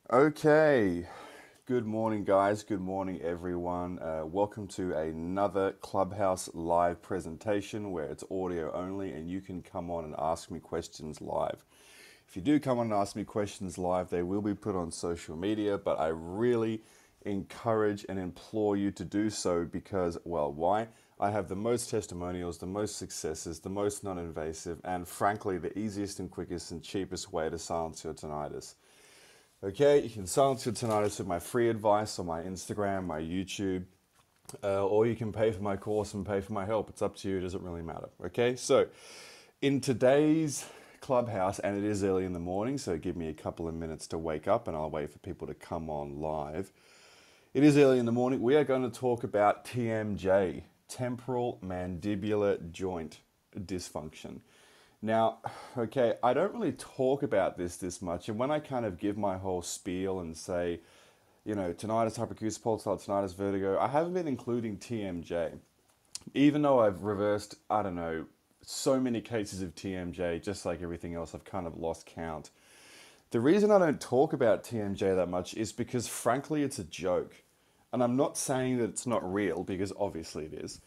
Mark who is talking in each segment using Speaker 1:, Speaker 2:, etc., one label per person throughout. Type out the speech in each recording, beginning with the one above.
Speaker 1: Okay, good morning, guys. Good morning, everyone. Welcome to another Clubhouse live presentation where it's audio only and you can come on and ask me questions live. If you do come on and ask me questions live, they will be put on social media, but I really encourage and implore you to do so because, well, why? I have the most testimonials, the most successes, the most non invasive, and frankly, the easiest and quickest and cheapest way to silence your tinnitus. Okay, you can silence your tinnitus with my free advice on my Instagram, my YouTube, or you can pay for my course and pay for my help. It's up to you, it doesn't really matter. Okay, so in today's Clubhouse, and it is early in the morning, so give me a couple of minutes to wake up and I'll wait for people to come on live. It is early in the morning. We are going to talk about TMJ, temporal mandibular joint dysfunction. Now, okay, I don't really talk about this much, and when I kind of give my whole spiel and say, tinnitus, hyperacusis, pulsatile tinnitus, vertigo, I haven't been including TMJ, even though I've reversed, I don't know, so many cases of TMJ, just like everything else, I've kind of lost count. The reason I don't talk about TMJ that much is because, frankly, it's a joke. And I'm not saying that it's not real, because obviously it is.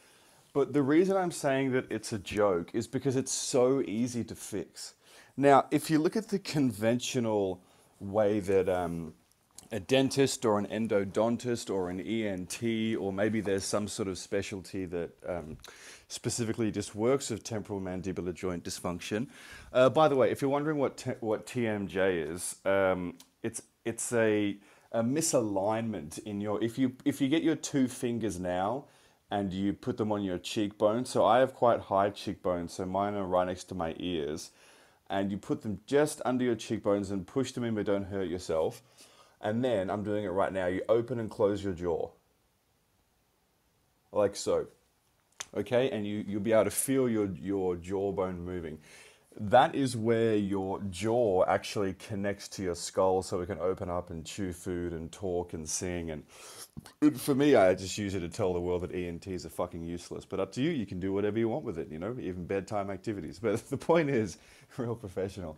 Speaker 1: But the reason I'm saying that it's a joke is because it's so easy to fix. Now, if you look at the conventional way that a dentist or an endodontist or an ENT, or maybe there's some sort of specialty that specifically just works with temporal mandibular joint dysfunction. By the way, if you're wondering what TMJ is, it's a misalignment in your if you get your two fingers now and you put them on your cheekbone. So I have quite high cheekbones, so mine are right next to my ears. And you put them just under your cheekbones and push them in, but don't hurt yourself. And then, I'm doing it right now, you open and close your jaw. Like so. Okay, and you'll be able to feel your jawbone moving. That is where your jaw actually connects to your skull so it can open up and chew food and talk and sing. And for me, I just use it to tell the world that ENTs are fucking useless. But up to you, you can do whatever you want with it, even bedtime activities. But the point is, real professional.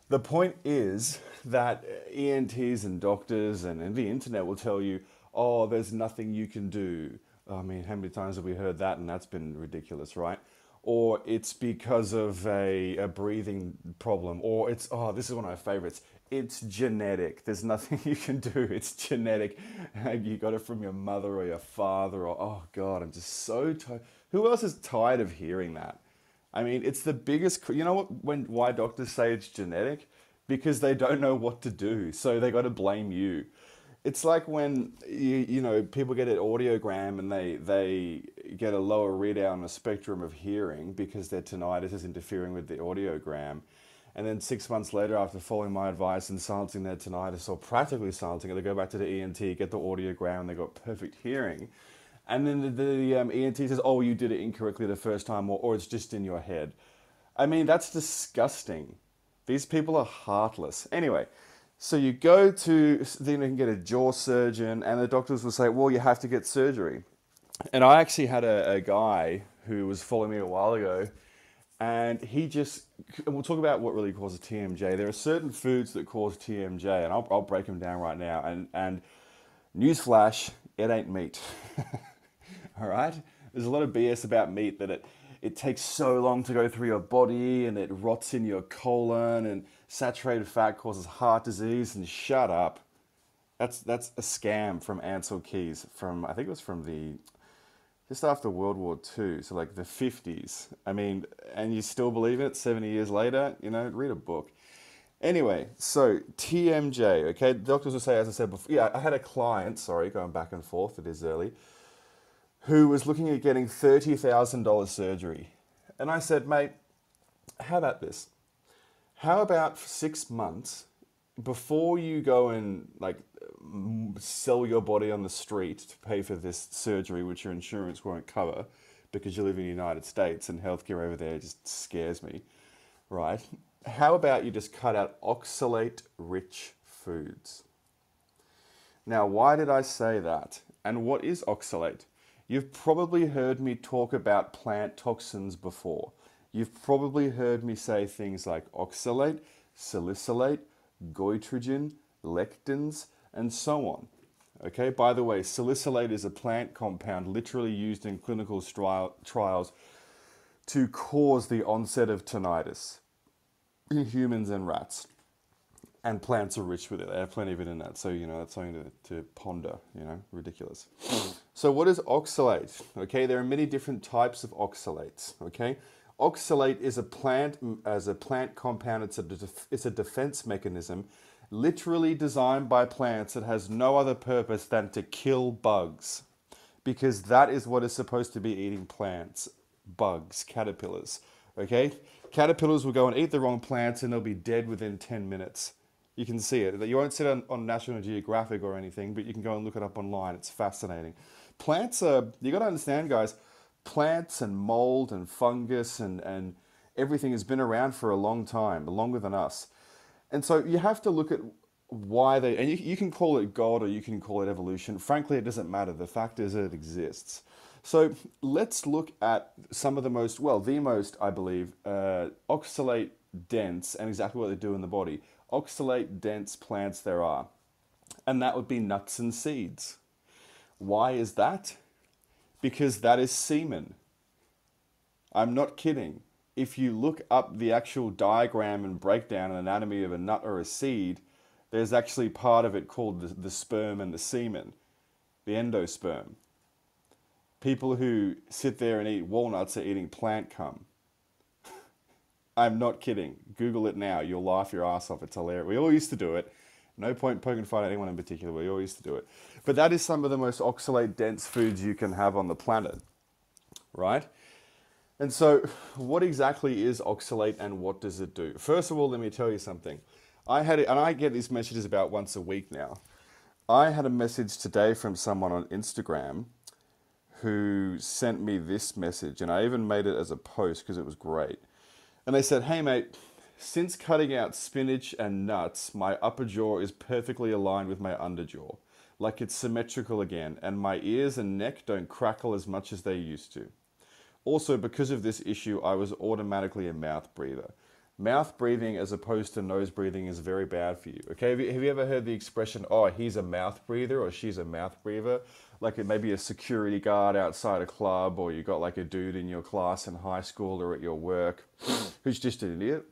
Speaker 1: The point is that ENTs and doctors and the internet will tell you, oh, there's nothing you can do. I mean, how many times have we heard that? And that's been ridiculous, right? Or it's because of a breathing problem, or it's, oh, this is one of my favorites, it's genetic. There's nothing you can do. It's genetic. You got it from your mother or your father, or, oh God, I'm just so tired. Who else is tired of hearing that? I mean, it's the biggest, you know what, why doctors say it's genetic? Because they don't know what to do, so they got to blame you. It's like when people get an audiogram and they get a lower readout on a spectrum of hearing because their tinnitus is interfering with the audiogram, and then 6 months later, after following my advice and silencing their tinnitus or practically silencing it, they go back to the ENT, get the audiogram, and they got perfect hearing, and then the ENT says, "Oh, you did it incorrectly the first time, or it's just in your head." I mean, that's disgusting. These people are heartless. Anyway. So you go to, then you can get a jaw surgeon, and the doctors will say, well, you have to get surgery. And I actually had a guy who was following me a while ago, and and we'll talk about what really causes TMJ. There are certain foods that cause TMJ, and I'll break them down right now. And newsflash, it ain't meat. All right? There's a lot of BS about meat that it takes so long to go through your body and it rots in your colon, and saturated fat causes heart disease, and shut up. That's a scam from Ansel Keys from, I think it was from just after World War II, so like the 50s. I mean, and you still believe it 70 years later? Read a book. Anyway, so TMJ, okay? Doctors will say, as I said before, yeah, I had a client, sorry, going back and forth, it is early, who was looking at getting $30,000 surgery. And I said, mate, how about this? How about for 6 months, before you go and sell your body on the street to pay for this surgery, which your insurance won't cover because you live in the United States and healthcare over there just scares me, right? How about you just cut out oxalate-rich foods? Now, why did I say that? And what is oxalate? You've probably heard me talk about plant toxins before. You've probably heard me say things like oxalate, salicylate, goitrogen, lectins, and so on. Okay, by the way, salicylate is a plant compound literally used in clinical trials to cause the onset of tinnitus in humans and rats. And plants are rich with it. They have plenty of it in that. So, that's something to ponder, ridiculous. So what is oxalate? Okay, there are many different types of oxalates. Okay, oxalate is a plant compound. It's a defense mechanism literally designed by plants that has no other purpose than to kill bugs. Because that is what is supposed to be eating plants. Bugs, caterpillars. Okay, caterpillars will go and eat the wrong plants and they'll be dead within 10 minutes. You can see it. You won't see it on National Geographic or anything, but you can go and look it up online. It's fascinating. Plants are, you got to understand, guys, plants and mold and fungus and everything has been around for a long time, longer than us. And so you have to look at why they, and you can call it God or you can call it evolution. Frankly, it doesn't matter. The fact is that it exists. So let's look at some of the most, I believe, oxalate dense and exactly what they do in the body. Oxalate dense plants there are, and that would be nuts and seeds. Why is that? Because that is semen. I'm not kidding. If you look up the actual diagram and breakdown and anatomy of a nut or a seed, there's actually part of it called the sperm and the semen, the endosperm. People who sit there and eat walnuts are eating plant cum. I'm not kidding. Google it now. You'll laugh your ass off. It's hilarious. We all used to do it. No point poking fun at anyone in particular. We all used to do it. But that is some of the most oxalate-dense foods you can have on the planet, right? And so what exactly is oxalate and what does it do? First of all, let me tell you something. I get these messages about once a week now. I had a message today from someone on Instagram who sent me this message, and I even made it as a post because it was great. And they said, hey mate, since cutting out spinach and nuts, my upper jaw is perfectly aligned with my underjaw. Like it's symmetrical again, and my ears and neck don't crackle as much as they used to. Also, because of this issue, I was automatically a mouth breather. Mouth breathing as opposed to nose breathing is very bad for you. Okay, have you ever heard the expression, oh, he's a mouth breather or she's a mouth breather? Like it may be a security guard outside a club, or you got like a dude in your class in high school or at your work who's just an idiot.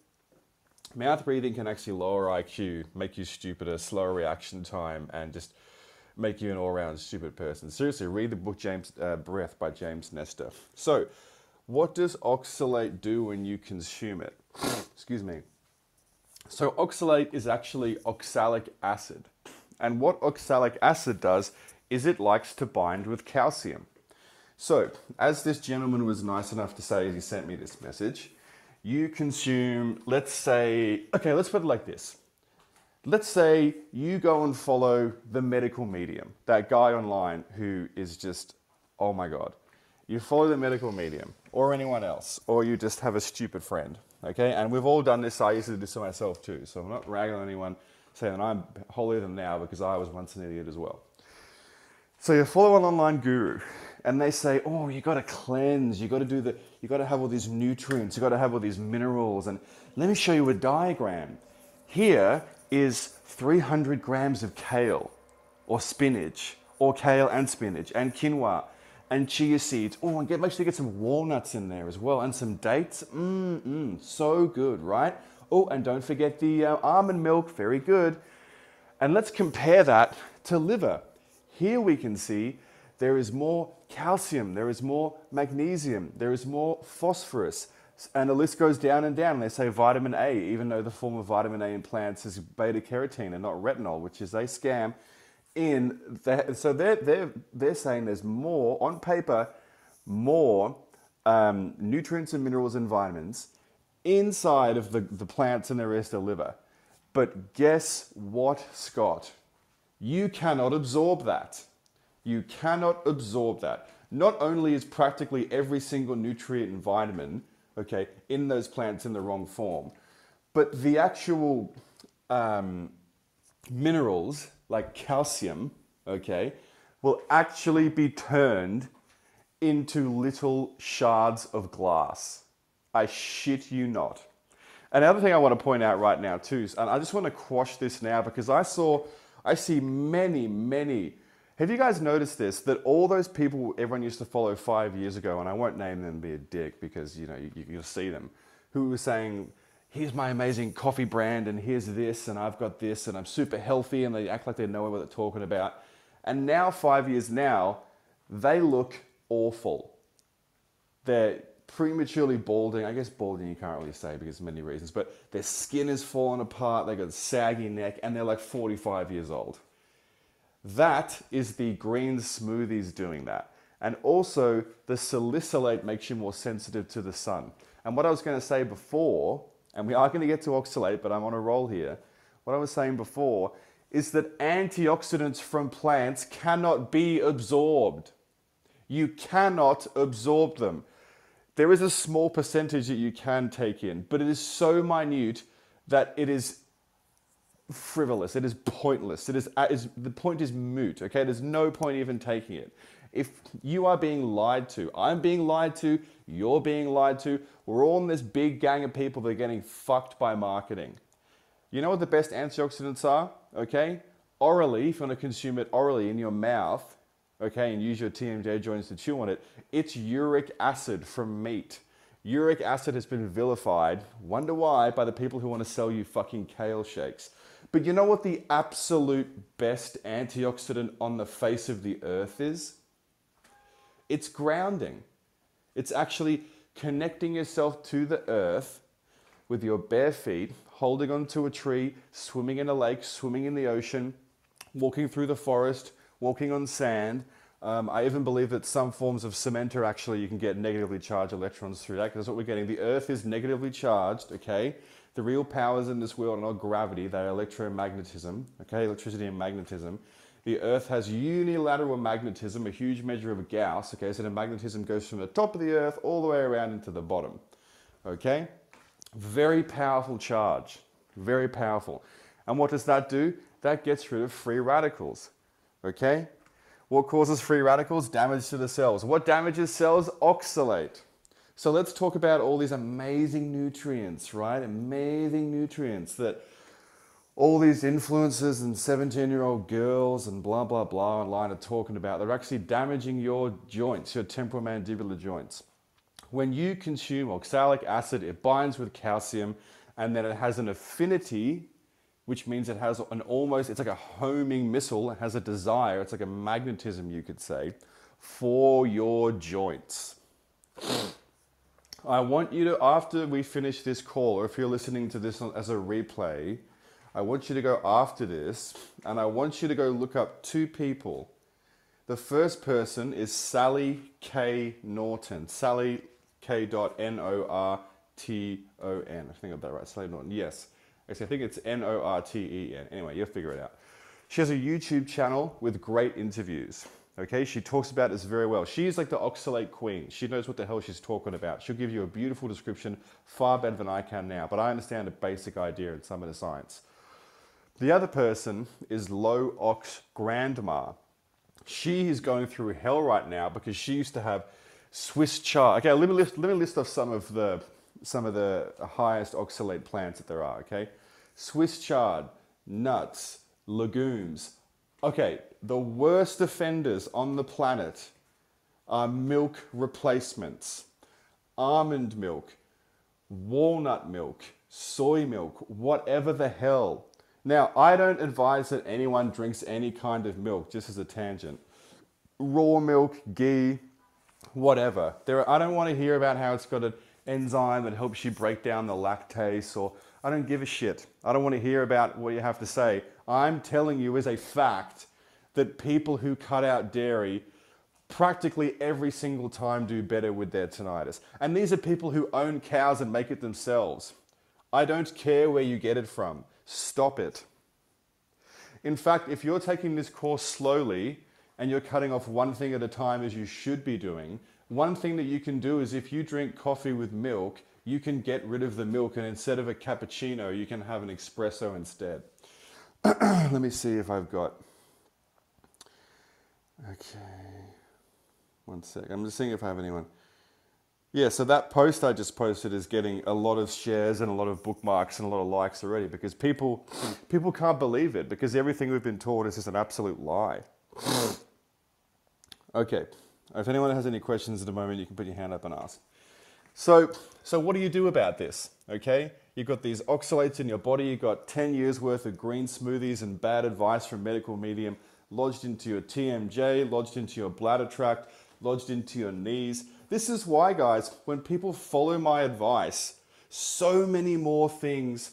Speaker 1: Mouth breathing can actually lower IQ, make you stupider, slower reaction time, and just make you an all-round stupid person. Seriously, read the book Breath by James Nestor. So, what does oxalate do when you consume it? Excuse me. So oxalate is actually oxalic acid. And what oxalic acid does is it likes to bind with calcium. So, as this gentleman was nice enough to say as he sent me this message, you consume, let's say, okay, let's put it like this. Let's say you go and follow the medical medium, that guy online who is just, oh my God. You follow the medical medium or anyone else, or you just have a stupid friend, okay? And we've all done this. I used to do this to myself too. So I'm not ragging on anyone saying that I'm holier than thou because I was once an idiot as well. So you follow an online guru and they say, oh, you got to cleanse. You got to have all these nutrients. You got to have all these minerals. And let me show you a diagram. Here is 300 grams of kale or spinach, or kale and spinach and quinoa and chia seeds. Oh, and make sure you get some walnuts in there as well and some dates. So good, right? Oh, and don't forget the almond milk, very good. And let's compare that to liver. Here we can see there is more calcium, there is more magnesium, there is more phosphorus, and the list goes down and down. They say vitamin A, even though the form of vitamin A in plants is beta carotene and not retinol, which is a scam. So they're saying there's more, on paper, more nutrients and minerals and vitamins inside of the plants and the rest of the liver. But guess what, Scott? You cannot absorb that. You cannot absorb that. Not only is practically every single nutrient and vitamin, okay, in those plants in the wrong form, but the actual minerals, like calcium, okay, will actually be turned into little shards of glass. I shit you not. Another thing I want to point out right now too, and I just want to quash this now because I see many. Have you guys noticed this? That all those people everyone used to follow 5 years ago, and I won't name them and be a dick because you'll see them, who were saying, here's my amazing coffee brand and here's this and I've got this and I'm super healthy, and they act like they know what they're talking about. And now 5 years now, they look awful. They're prematurely balding. I guess balding you can't really say because of many reasons, but their skin is falling apart, they got a saggy neck, and they're like 45 years old. That is the green smoothies doing that. And also the salicylate makes you more sensitive to the sun. And what I was going to say before, and we are going to get to oxalate, but I'm on a roll here. What I was saying before is that antioxidants from plants cannot be absorbed. You cannot absorb them. There is a small percentage that you can take in, but it is so minute that it is frivolous. It is pointless. The point is moot. Okay, there's no point even taking it. If you are being lied to, I'm being lied to, you're being lied to, we're all in this big gang of people that are getting fucked by marketing. You know what the best antioxidants are? Okay, orally, if you want to consume it orally in your mouth, okay, and use your TMJ joints to chew on it, it's uric acid from meat. Uric acid has been vilified, wonder why, by the people who want to sell you fucking kale shakes. But you know what the absolute best antioxidant on the face of the earth is? It's grounding. It's actually connecting yourself to the earth with your bare feet, holding onto a tree, swimming in a lake, swimming in the ocean, walking through the forest, walking on sand. I even believe that some forms of cement are actually, you can get negatively charged electrons through that, because that's what we're getting. The earth is negatively charged, okay? The real powers in this world are not gravity, they're electromagnetism, okay? Electricity and magnetism. The earth has unilateral magnetism, a huge measure of Gauss, okay? So the magnetism goes from the top of the earth all the way around into the bottom, okay? Very powerful charge, very powerful. And what does that do? That gets rid of free radicals, okay? What causes free radicals? Damage to the cells. What damages cells? Oxalate. So let's talk about all these amazing nutrients, right? Amazing nutrients that all these influencers and 17-year-old girls and blah, blah, blah online are talking about. They're actually damaging your joints, your temporomandibular joints. When you consume oxalic acid, it binds with calcium, and then it has an affinity, which means it has an almost, it's like a homing missile. It has a desire, it's like a magnetism, you could say, for your joints. I want you to, after we finish this call, or if you're listening to this as a replay, I want you to go after this, and I want you to go look up two people. The first person is Sally K. Norton. Sally K. Norton. I think I got that right. Sally Norton. Yes. Actually, I think it's Norten. Anyway, you'll figure it out. She has a YouTube channel with great interviews. Okay, she talks about this very well. She's like the oxalate queen. She knows what the hell she's talking about. She'll give you a beautiful description, far better than I can now, but I understand a basic idea and some of the science. The other person is Low Ox Grandma. She is going through hell right now because she used to have Swiss chard. Okay, let me list off some of the highest oxalate plants that there are, okay? Swiss chard, nuts, legumes. Okay, the worst offenders on the planet are milk replacements, almond milk, walnut milk, soy milk, whatever the hell. Now, I don't advise that anyone drinks any kind of milk, just as a tangent. Raw milk, ghee, whatever. I don't want to hear about how it's got an enzyme that helps you break down the lactase, or I don't give a shit. I don't want to hear about what you have to say. I'm telling you as a fact that people who cut out dairy practically every single time do better with their tinnitus. And these are people who own cows and make it themselves. I don't care where you get it from. Stop it. In fact, if you're taking this course slowly and you're cutting off one thing at a time as you should be doing, one thing that you can do is if you drink coffee with milk, you can get rid of the milk, and instead of a cappuccino, you can have an espresso instead. Let me see if I've got... Okay. One sec. I'm just seeing if I have anyone. Yeah, so that post I just posted is getting a lot of shares and a lot of bookmarks and a lot of likes already because people can't believe it because everything we've been taught is just an absolute lie. Okay, if anyone has any questions at the moment, you can put your hand up and ask. So what do you do about this? Okay, you've got these oxalates in your body. You've got 10 years worth of green smoothies and bad advice from medical medium lodged into your TMJ, lodged into your bladder tract, lodged into your knees. This is why, guys, when people follow my advice, so many more things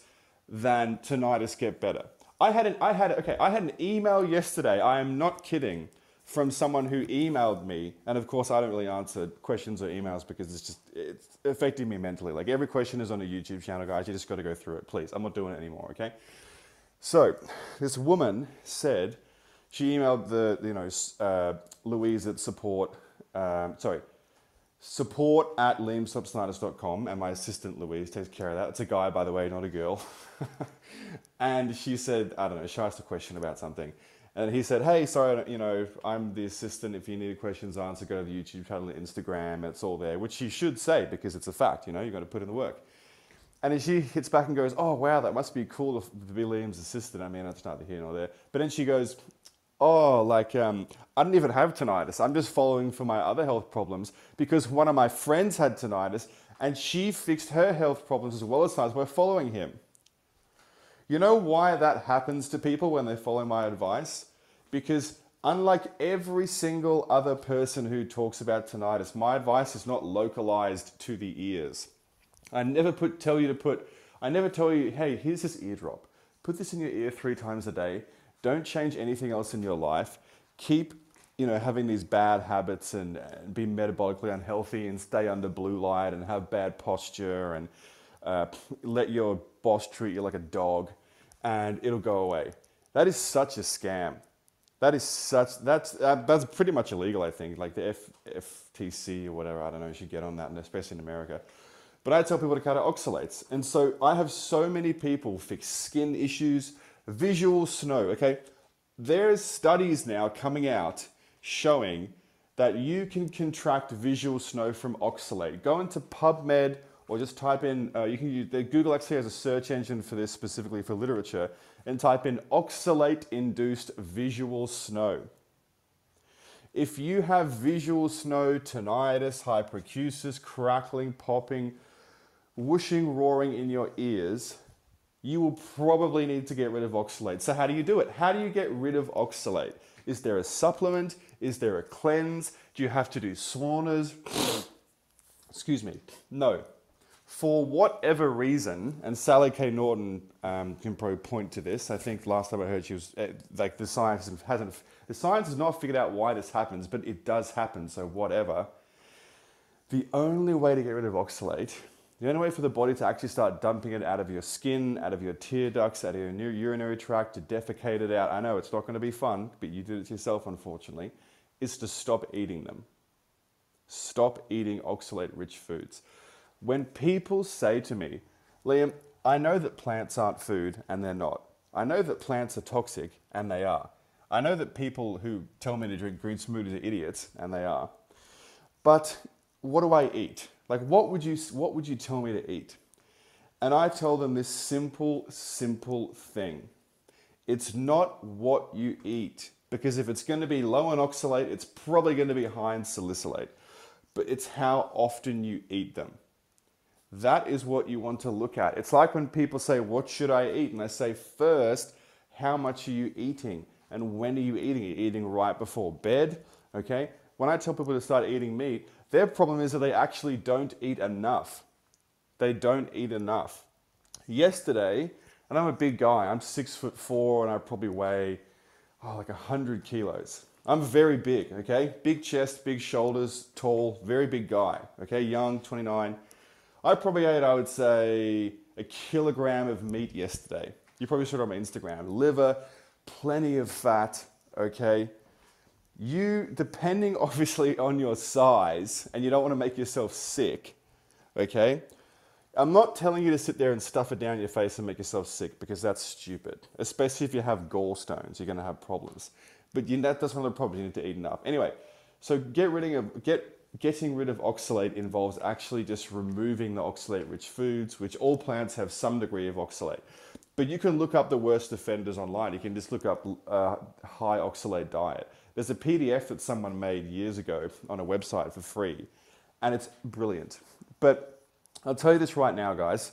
Speaker 1: than tinnitus get better. I had an email yesterday. I am not kidding, from someone who emailed me, and of course I don't really answer questions or emails because it's affecting me mentally. Like every question is on a YouTube channel, guys. You just got to go through it, please. I'm not doing it anymore, okay? So this woman said she emailed Louise at support at liamstopsnitis.com, and my assistant Louise takes care of that. It's a guy, by the way, not a girl. And she said, I don't know, she asked a question about something. And he said, hey, sorry, I'm the assistant. If you need questions answered, go to the YouTube channel, Instagram, it's all there, which she should say because it's a fact, you've got to put in the work. And then she hits back and goes, oh, wow, that must be cool to be Liam's assistant. I mean, that's neither here nor there. But then she goes, oh, I don't even have tinnitus. I'm just following for my other health problems because one of my friends had tinnitus and she fixed her health problems as well as tinnitus by following him. You know why that happens to people when they follow my advice? Because unlike every single other person who talks about tinnitus, my advice is not localized to the ears. I never tell you, hey, here's this eardrop. Put this in your ear 3 times a day. Don't change anything else in your life. Keep, having these bad habits and be metabolically unhealthy and stay under blue light and have bad posture and let your boss treat you like a dog and it'll go away. That is such a scam. That's pretty much illegal, I think. Like the FTC or whatever, I don't know, you should get on that, and especially in America. But I tell people to cut out oxalates. And so I have so many people fix skin issues, visual snow, okay? There's studies now coming out showing that you can contract visual snow from oxalate. Go into PubMed or just type in, you can use, Google actually has a search engine for this specifically for literature, and type in oxalate-induced visual snow. If you have visual snow, tinnitus, hyperacusis, crackling, popping, whooshing, roaring in your ears, you will probably need to get rid of oxalate. So how do you do it? How do you get rid of oxalate? Is there a supplement? Is there a cleanse? Do you have to do saunas? Excuse me. No. For whatever reason, and Sally K. Norton can probably point to this. I think last time I heard she was the science has not figured out why this happens, but it does happen. So whatever. The only way to get rid of oxalate, the only way for the body to actually start dumping it out of your skin, out of your tear ducts, out of your urinary tract, to defecate it out. I know it's not going to be fun, but you did it to yourself, unfortunately. Is to stop eating them. Stop eating oxalate-rich foods. When people say to me, Liam, I know that plants aren't food, and they're not. I know that plants are toxic, and they are. I know that people who tell me to drink green smoothies are idiots, and they are. But what do I eat? Like, what would you tell me to eat? And I tell them this simple thing. It's not what you eat. Because if it's going to be low in oxalate, it's probably going to be high in salicylate. But it's how often you eat them. That is what you want to look at. It's like when people say, what should I eat? And I say, first, how much are you eating? And when are you eating? Are you eating right before bed? Okay? When I tell people to start eating meat, their problem is that they actually don't eat enough. They don't eat enough. Yesterday, and I'm a big guy, I'm 6'4", and I probably weigh like 100 kilos. I'm very big, okay? Big chest, big shoulders, tall, very big guy, okay? Young, 29. I probably ate, I would say, 1 kilogram of meat yesterday. You probably saw it on my Instagram. Liver, plenty of fat, okay? You, depending obviously on your size, and you don't want to make yourself sick, okay? I'm not telling you to sit there and stuff it down your face and make yourself sick, because that's stupid. Especially if you have gallstones, you're going to have problems. But that's one of the problems. You need to eat enough. Anyway, so get getting rid of oxalate involves actually just removing the oxalate-rich foods, which all plants have some degree of oxalate. But you can look up the worst offenders online. You can just look up high oxalate diet. There's a PDF that someone made years ago on a website for free, and it's brilliant. But I'll tell you this right now, guys.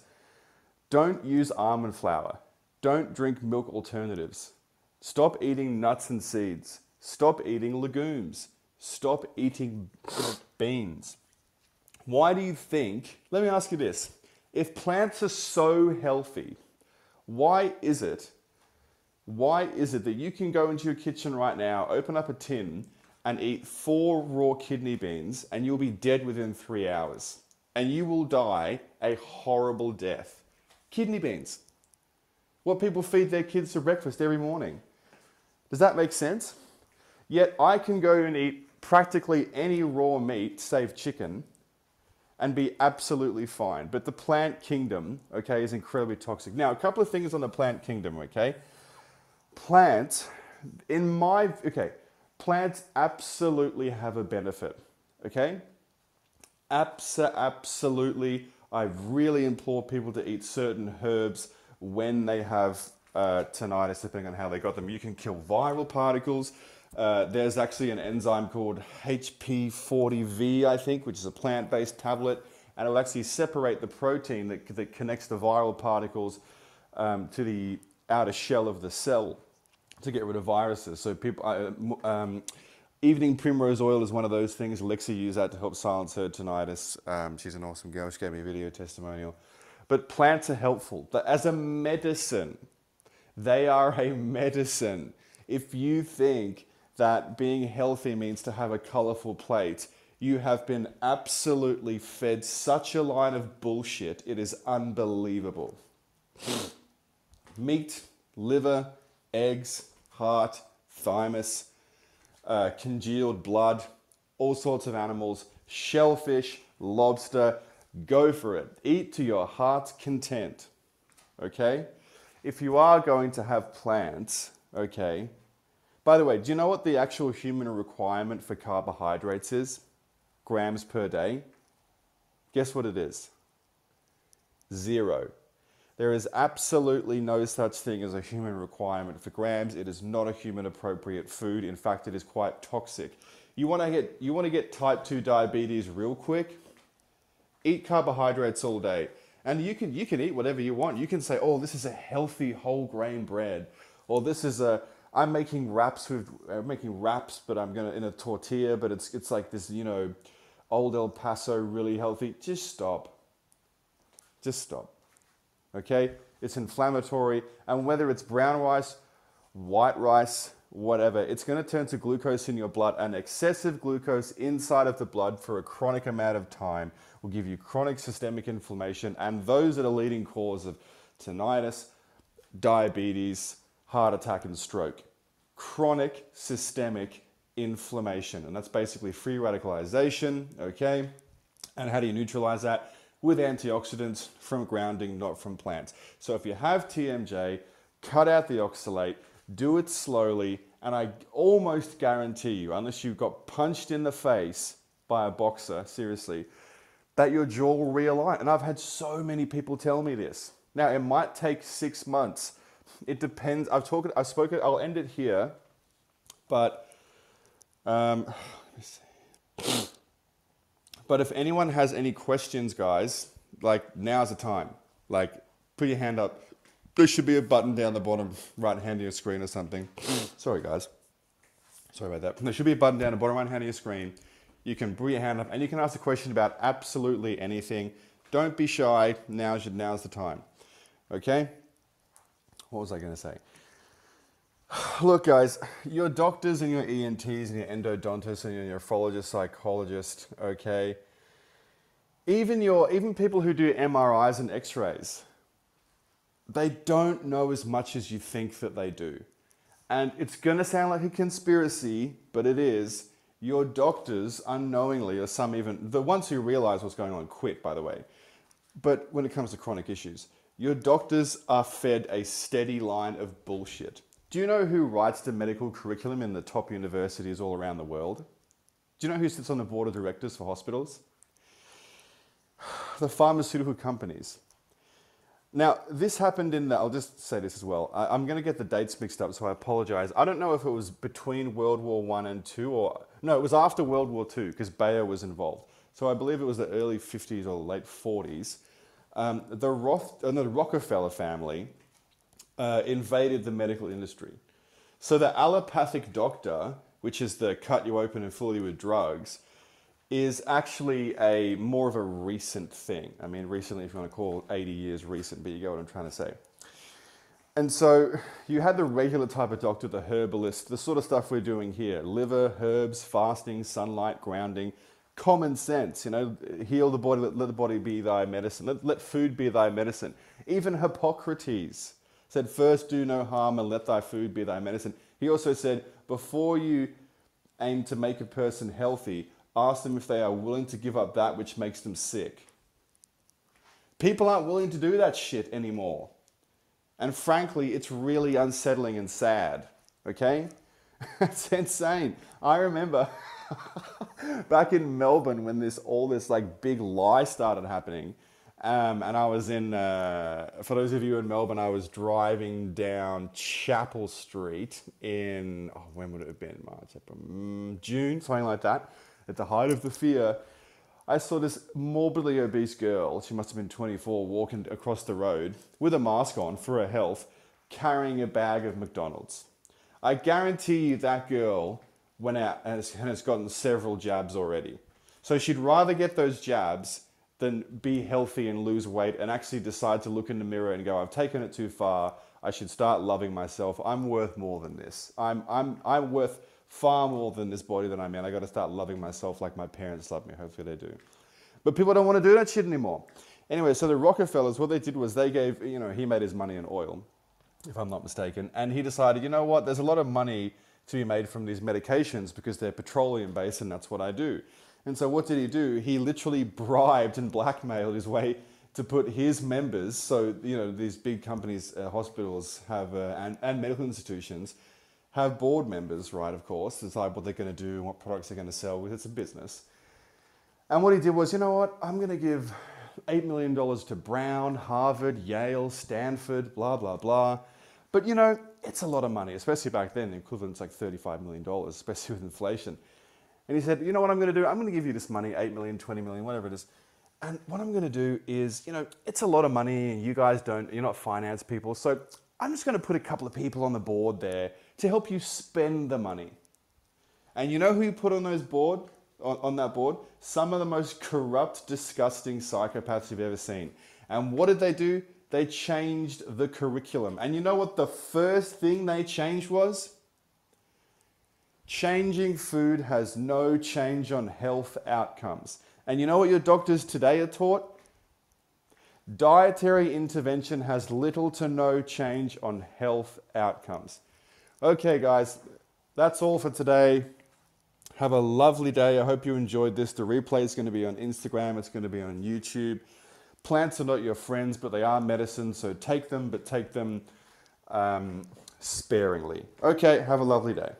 Speaker 1: Don't use almond flour. Don't drink milk alternatives. Stop eating nuts and seeds. Stop eating legumes. Stop eating beans. Why do you think, let me ask you this, if plants are so healthy, why is it that you can go into your kitchen right now, open up a tin, and eat 4 raw kidney beans, and you'll be dead within 3 hours, and you will die a horrible death? Kidney beans. What people feed their kids for breakfast every morning. Does that make sense? Yet I can go and eat practically any raw meat, save chicken, and be absolutely fine. But the plant kingdom, okay, is incredibly toxic. Now, a couple of things on the plant kingdom, okay? Plants absolutely have a benefit, okay? Absolutely. I really implore people to eat certain herbs when they have tinnitus, depending on how they got them. You can kill viral particles. There's actually an enzyme called HP40V, I think, which is a plant-based tablet, and it'll actually separate the protein that connects the viral particles to the outer shell of the cell to get rid of viruses. So people, evening primrose oil is one of those things. Alexa used that to help silence her tinnitus. She's an awesome girl. She gave me a video testimonial. But plants are helpful. As a medicine, they are a medicine. If you think that being healthy means to have a colorful plate, you have been absolutely fed such a line of bullshit. It is unbelievable. Meat, liver, eggs, heart, thymus, congealed blood, all sorts of animals, shellfish, lobster, go for it. Eat to your heart's content, okay? If you are going to have plants, okay, by the way, do you know what the actual human requirement for carbohydrates is? Grams per day. Guess what it is? 0. There is absolutely no such thing as a human requirement for grams. It is not a human appropriate food. In fact, it is quite toxic. You want to get type 2 diabetes real quick? Eat carbohydrates all day. And you can eat whatever you want. You can say, oh, this is a healthy whole grain bread. Or this is I'm making wraps, but I'm in a tortilla, but it's like this, old El Paso, really healthy. Just stop. Just stop. Okay? It's inflammatory. And whether it's brown rice, white rice, whatever, it's going to turn to glucose in your blood, and excessive glucose inside of the blood for a chronic amount of time will give you chronic systemic inflammation, and those are the leading cause of tinnitus, diabetes, heart attack, and stroke. Chronic systemic inflammation, and that's basically free radicalization, okay? And how do you neutralize that? With antioxidants from grounding, not from plants. So if you have TMJ, cut out the oxalate, do it slowly, and I almost guarantee you, unless you got punched in the face by a boxer, seriously, that your jaw will realign. And I've had so many people tell me this. Now, it might take 6 months. It depends. I'll end it here, but let me see. But if anyone has any questions, guys, like, now's the time. Like, put your hand up. There should be a button down the bottom right hand of your screen or something. Sorry, guys. Sorry about that. There should be a button down the bottom right hand of your screen. You can put your hand up and you can ask a question about absolutely anything. Don't be shy. Now's the time. Okay? What was I going to say? Look, guys, your doctors and your ENTs and your endodontists and your nephrologist, psychologist, okay? Even people who do MRIs and X-rays, they don't know as much as you think that they do. And it's going to sound like a conspiracy, but it is. Your doctors unknowingly, or some even, the ones who realize what's going on quit, by the way. But when it comes to chronic issues, your doctors are fed a steady line of bullshit. Do you know who writes the medical curriculum in the top universities all around the world? Do you know who sits on the board of directors for hospitals? The pharmaceutical companies. Now, this happened in the, I'll just say this as well. I'm going to get the dates mixed up, so I apologize. I don't know if it was between World War I and II, or no, it was after World War II, because Bayer was involved. So I believe it was the early 50s or late 40s. The Rockefeller family invaded the medical industry. So the allopathic doctor, which is the cut you open and fill you with drugs, is actually more of a recent thing. I mean, recently, if you want to call 80 years recent, but you get what I'm trying to say. And so you had the regular type of doctor, the herbalist, the sort of stuff we're doing here: liver, herbs, fasting, sunlight, grounding, common sense, heal the body, let the body be thy medicine, let food be thy medicine. Even Hippocrates said, first do no harm and let thy food be thy medicine. He also said, before you aim to make a person healthy, ask them if they are willing to give up that which makes them sick. People aren't willing to do that shit anymore. And frankly, it's really unsettling and sad, okay? It's insane. I remember back in Melbourne when all this like big lie started happening. And I was for those of you in Melbourne, I was driving down Chapel Street in, when would it have been? March, April, June, something like that. At the height of the fear, I saw this morbidly obese girl, she must have been 24, walking across the road with a mask on for her health, carrying a bag of McDonald's. I guarantee you that girl went out and has gotten several jabs already. So she'd rather get those jabs than be healthy and lose weight and actually decide to look in the mirror and go, I've taken it too far, I should start loving myself, I'm worth more than this. I'm worth far more than this body that I'm in. I got to start loving myself like my parents love me. Hopefully they do. But people don't want to do that shit anymore. Anyway, so the Rockefellers, what they did was they gave, he made his money in oil, if I'm not mistaken. And he decided, you know what, there's a lot of money to be made from these medications because they're petroleum based and that's what I do. And so what did he do? He literally bribed and blackmailed his way to put his members, so, these big companies, hospitals have, and medical institutions, have board members, right, of course, decide what they're going to do and what products they're going to sell with. It's a business. And what he did was, you know what, I'm going to give $8 million to Brown, Harvard, Yale, Stanford, blah, blah, blah. But, it's a lot of money, especially back then. The equivalent's like $35 million, especially with inflation. And he said, you know what I'm going to do? I'm going to give you this money, 8 million, 20 million, whatever it is. And what I'm going to do is, it's a lot of money and you guys you're not finance people. So I'm just going to put a couple of people on the board there to help you spend the money. And you know who you put on that board? Some of the most corrupt, disgusting psychopaths you've ever seen. And what did they do? They changed the curriculum. And you know what the first thing they changed was? Changing food has no change on health outcomes. And you know what your doctors today are taught? Dietary intervention has little to no change on health outcomes. Okay, guys, that's all for today. Have a lovely day. I hope you enjoyed this. The replay is going to be on Instagram. It's going to be on YouTube. Plants are not your friends, but they are medicine. So take them, but take them sparingly. Okay, have a lovely day.